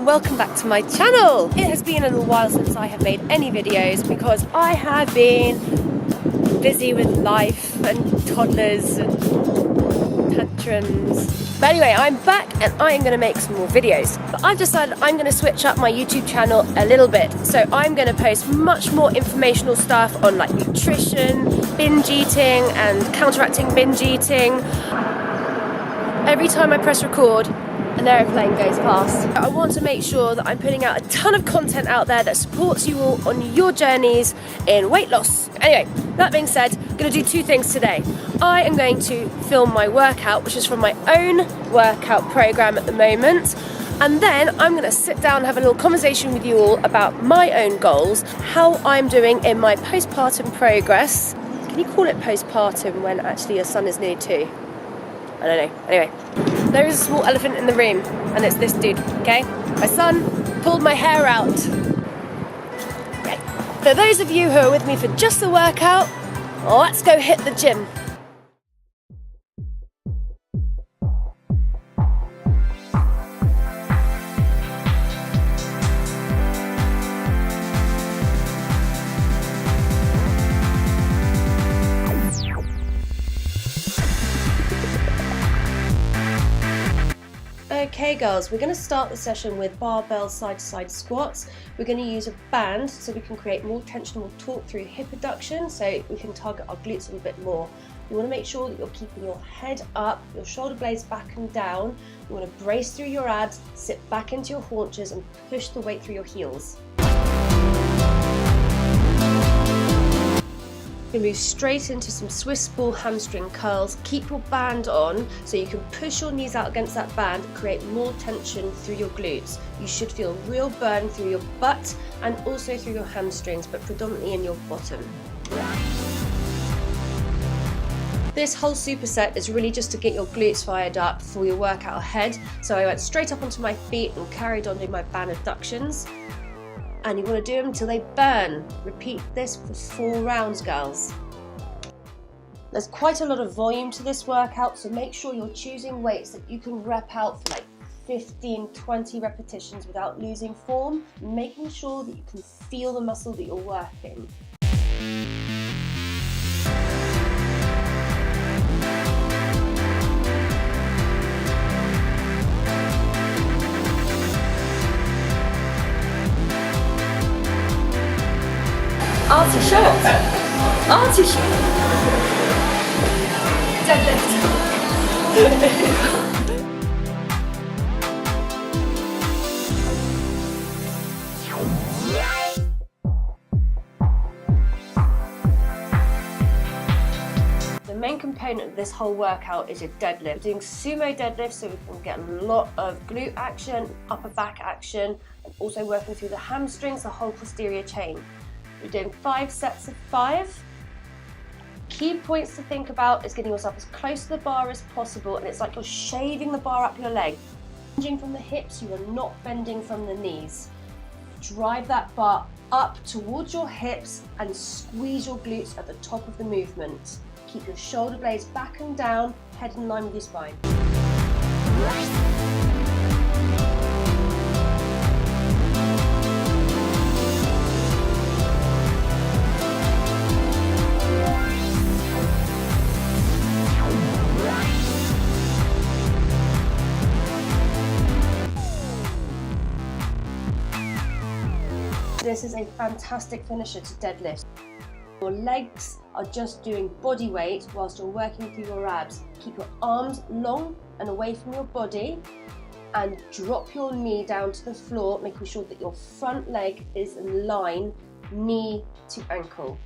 welcome back to my channel. It has been a little while since I have made any videos because I have been busy with life and toddlers and tantrums. But anyway, I'm back and I am going to make some more videos. But I've decided I'm going to switch up my YouTube channel a little bit. So I'm going to post much more informational stuff on like nutrition, binge eating and counteracting binge eating. Every time I press record, an aeroplane goes past. I want to make sure that I'm putting out a ton of content out there that supports you all on your journeys in weight loss. Anyway, that being said, I'm going to do two things today. I am going to film my workout, which is from my own workout program at the moment. And then I'm going to sit down and have a little conversation with you all about my own goals, how I'm doing in my postpartum progress. Can you call it postpartum when actually your son is nearly 2? I don't know. Anyway, there is a small elephant in the room, and it's this dude, okay? My son pulled my hair out. Okay. For those of you who are with me for just the workout, let's go hit the gym. Okay girls, we're going to start the session with barbell side-to-side squats. We're going to use a band so we can create more tension. We'll talk through hip abduction so we can target our glutes a little bit more. You want to make sure that you're keeping your head up, your shoulder blades back and down. You want to brace through your abs, sit back into your haunches and push the weight through your heels. You're going to move straight into some Swiss ball hamstring curls. Keep your band on so you can push your knees out against that band and create more tension through your glutes. You should feel real burn through your butt and also through your hamstrings, but predominantly in your bottom. This whole superset is really just to get your glutes fired up for your workout ahead. So I went straight up onto my feet and carried on doing my band abductions. And you want to do them until they burn. Repeat this for 4 rounds, girls. There's quite a lot of volume to this workout, so make sure you're choosing weights that you can rep out for like 15, 20 repetitions without losing form, making sure that you can feel the muscle that you're working. Arty short. Arty short. Deadlift. The main component of this whole workout is your deadlift. We're doing sumo deadlift so we can get a lot of glute action, upper back action, and also working through the hamstrings, the whole posterior chain. We're doing 5 sets of 5. Key points to think about is getting yourself as close to the bar as possible, and it's like you're shaving the bar up your leg. Bending from the hips, you are not bending from the knees. Drive that bar up towards your hips and squeeze your glutes at the top of the movement. Keep your shoulder blades back and down, head in line with your spine. This is a fantastic finisher to deadlift. Your legs are just doing body weight whilst you're working through your abs. Keep your arms long and away from your body and drop your knee down to the floor, making sure that your front leg is in line, knee to ankle.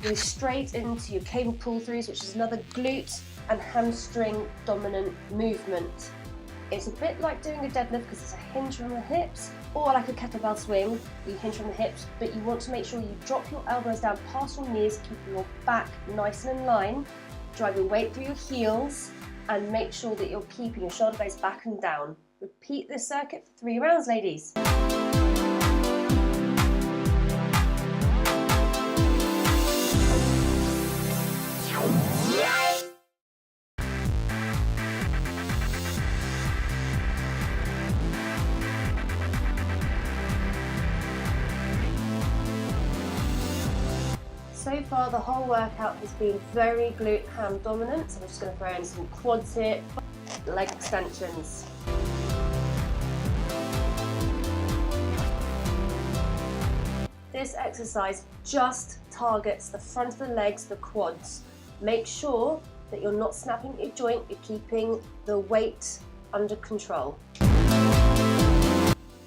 Go straight into your cable pull throughs, which is another glute and hamstring dominant movement. It's a bit like doing a deadlift because it's a hinge from the hips, or like a kettlebell swing, you hinge from the hips, but you want to make sure you drop your elbows down past your knees, keeping your back nice and in line, drive your weight through your heels, and make sure that you're keeping your shoulder blades back and down. Repeat this circuit for 3 rounds, ladies. So far the whole workout has been very glute ham dominant, so I'm just going to throw in some quad sit, leg extensions. This exercise just targets the front of the legs, the quads. Make sure that you're not snapping your joint, you're keeping the weight under control.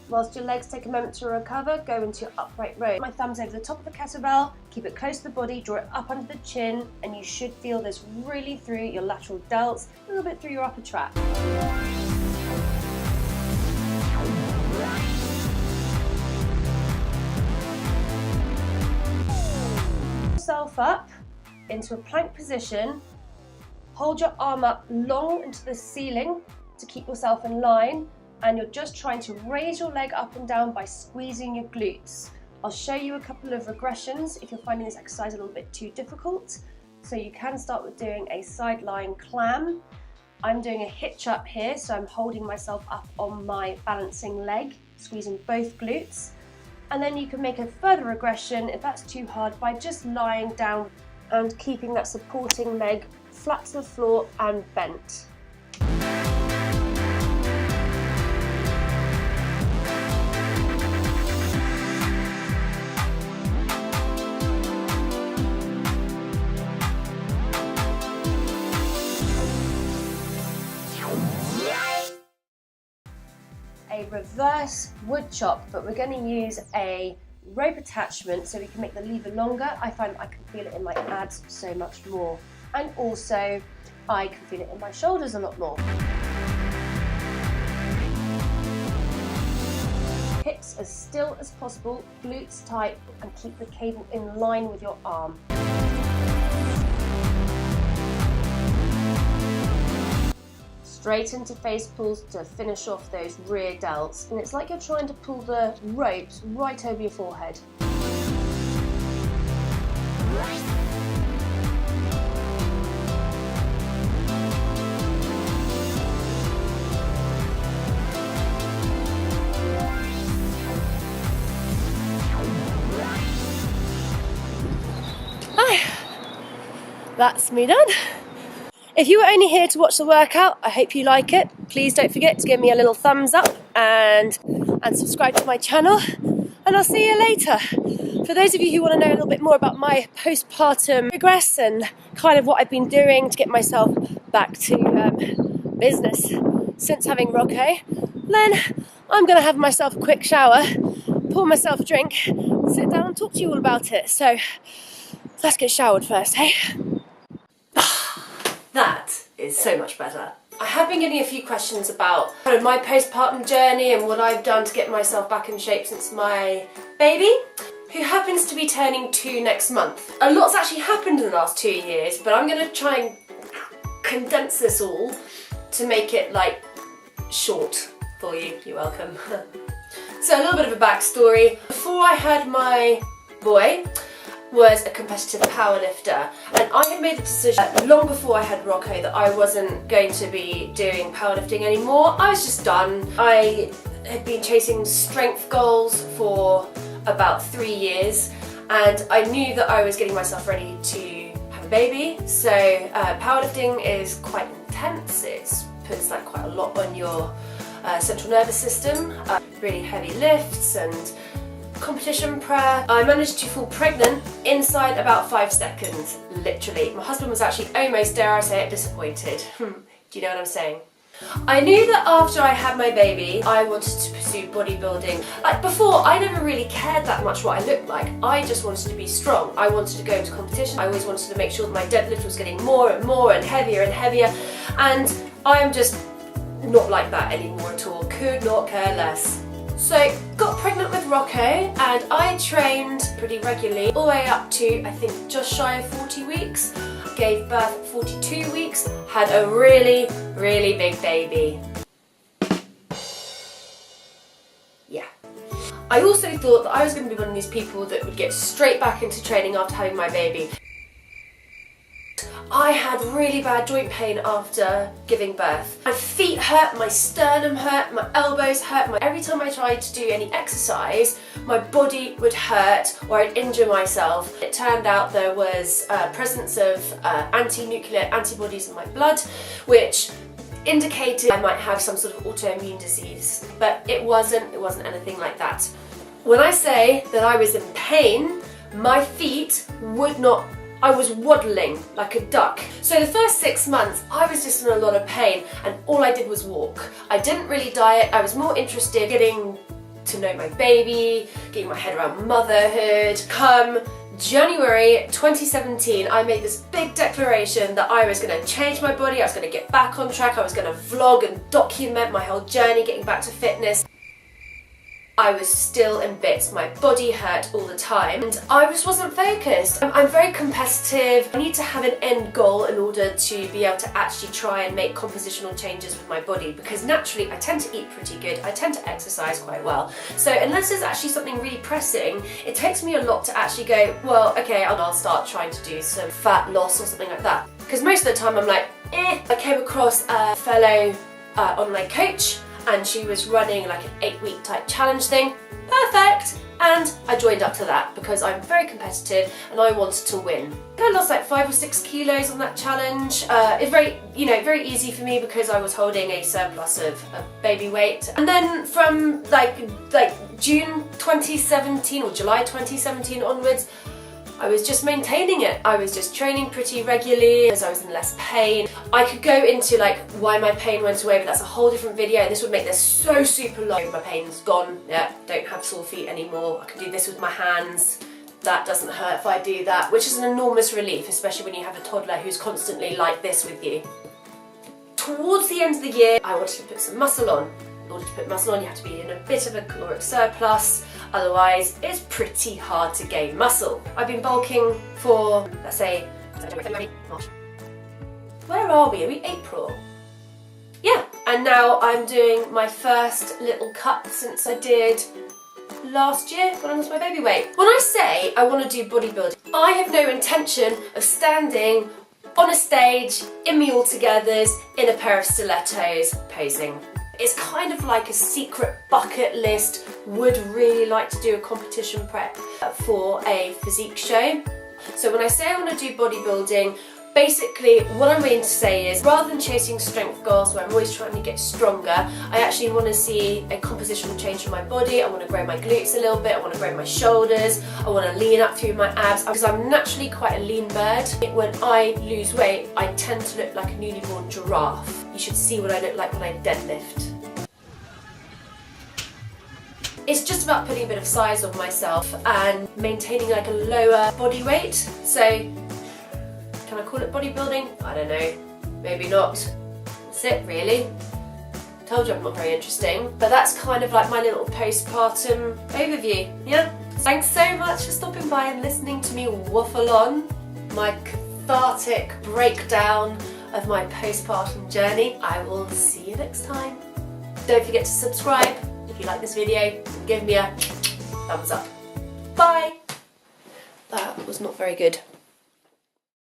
Whilst your legs take a moment to recover, go into your upright row. My thumb's over the top of the kettlebell, keep it close to the body, draw it up under the chin, and you should feel this really through your lateral delts, a little bit through your upper trap. Yourself up into a plank position, hold your arm up long into the ceiling to keep yourself in line, and you're just trying to raise your leg up and down by squeezing your glutes. I'll show you a couple of regressions if you're finding this exercise a little bit too difficult. So you can start with doing a side lying clam. I'm doing a hitch up here, so I'm holding myself up on my balancing leg, squeezing both glutes. And then you can make a further regression if that's too hard by just lying down and keeping that supporting leg flat to the floor and bent. A reverse wood chop, but we're going to use a rope attachment so we can make the lever longer. I find I can feel it in my abs so much more, and also I can feel it in my shoulders a lot more. Hips as still as possible, glutes tight, and keep the cable in line with your arm. Straight into face pulls to finish off those rear delts. And it's like you're trying to pull the ropes right over your forehead. That's me done. If you were only here to watch the workout, I hope you like it. Please don't forget to give me a little thumbs up and subscribe to my channel, and I'll see you later. For those of you who want to know a little bit more about my postpartum progress and kind of what I've been doing to get myself back to business since having Rocco, then I'm going to have myself a quick shower, pour myself a drink, sit down and talk to you all about it. So let's get showered first, hey? That is so much better. I have been getting a few questions about kind of my postpartum journey and what I've done to get myself back in shape since my baby, who happens to be turning 2 next month. A lot's actually happened in the last 2 years, but I'm going to try and condense this all to make it like short for you. You're welcome. So a little bit of a backstory. Before I had my boy, was a competitive powerlifter, and I had made the decision long before I had Rocco that I wasn't going to be doing powerlifting anymore. I was just done. I had been chasing strength goals for about 3 years, and I knew that I was getting myself ready to have a baby. So powerlifting is quite intense. It puts like quite a lot on your central nervous system, really heavy lifts and competition prep. I managed to fall pregnant inside about 5 seconds, literally. My husband was actually almost, dare I say it, disappointed. Do you know what I'm saying? I knew that after I had my baby, I wanted to pursue bodybuilding. Like before, I never really cared that much what I looked like. I just wanted to be strong. I wanted to go into competition. I always wanted to make sure that my deadlift was getting more and more and heavier, and I'm just not like that anymore at all. Could not care less. So, got pregnant with Rocco, and I trained pretty regularly all the way up to, I think, just shy of 40 weeks. Gave birth at 42 weeks, had a really, really big baby. Yeah. I also thought that I was going to be one of these people that would get straight back into training after having my baby. I had really bad joint pain after giving birth. My feet hurt, my sternum hurt, my elbows hurt. Every time I tried to do any exercise, my body would hurt or I'd injure myself. It turned out there was presence of anti-nuclear antibodies in my blood, which indicated I might have some sort of autoimmune disease, but it wasn't anything like that. When I say that I was in pain, my feet would not, I was waddling like a duck. So the first 6 months, I was just in a lot of pain and all I did was walk. I didn't really diet, I was more interested in getting to know my baby, getting my head around motherhood. Come January 2017, I made this big declaration that I was going to change my body, I was going to get back on track, I was going to vlog and document my whole journey getting back to fitness. I was still in bits, my body hurt all the time and I just wasn't focused. I'm very competitive, I need to have an end goal in order to be able to actually try and make compositional changes with my body, because naturally I tend to eat pretty good, I tend to exercise quite well. So unless there's actually something really pressing, it takes me a lot to actually go, well, okay, I'll start trying to do some fat loss or something like that. Because most of the time I'm like, I came across a fellow online coach and she was running like an 8-week type challenge thing. Perfect! And I joined up to that because I'm very competitive and I wanted to win. I lost like 5 or 6 kilos on that challenge. It's very, very easy for me because I was holding a surplus of baby weight. And then from like June 2017 or July 2017 onwards, I was just maintaining it. I was just training pretty regularly as I was in less pain. I could go into like why my pain went away, but that's a whole different video. This would make this so super long. My pain's gone. Yeah, don't have sore feet anymore. I can do this with my hands. That doesn't hurt if I do that, which is an enormous relief, especially when you have a toddler who's constantly like this with you. Towards the end of the year, I wanted to put some muscle on. In order to put muscle on, you have to be in a bit of a caloric surplus, otherwise it's pretty hard to gain muscle. I've been bulking for, let's say, February, March. Where are we? Are we April? Yeah, and now I'm doing my first little cut since I did last year when I lost my baby weight. When I say I want to do bodybuilding, I have no intention of standing on a stage in my all-togethers in a pair of stilettos posing. It's kind of like a secret bucket list, would really like to do a competition prep for a physique show. So when I say I want to do bodybuilding, basically what I'm going to say is, rather than chasing strength goals where I'm always trying to get stronger, I actually want to see a compositional change in my body. I want to grow my glutes a little bit, I want to grow my shoulders, I want to lean up through my abs, because I'm naturally quite a lean bird. When I lose weight, I tend to look like a newly born giraffe. You should see what I look like when I deadlift. It's just about putting a bit of size on myself and maintaining like a lower body weight. So, can I call it bodybuilding? I don't know, maybe not. That's it really. Told you I'm not very interesting, but that's kind of like my little postpartum overview, yeah? Thanks so much for stopping by and listening to me waffle on my cathartic breakdown of my postpartum journey. I will see you next time. Don't forget to subscribe if you like this video. Give me a thumbs up. Bye! That was not very good.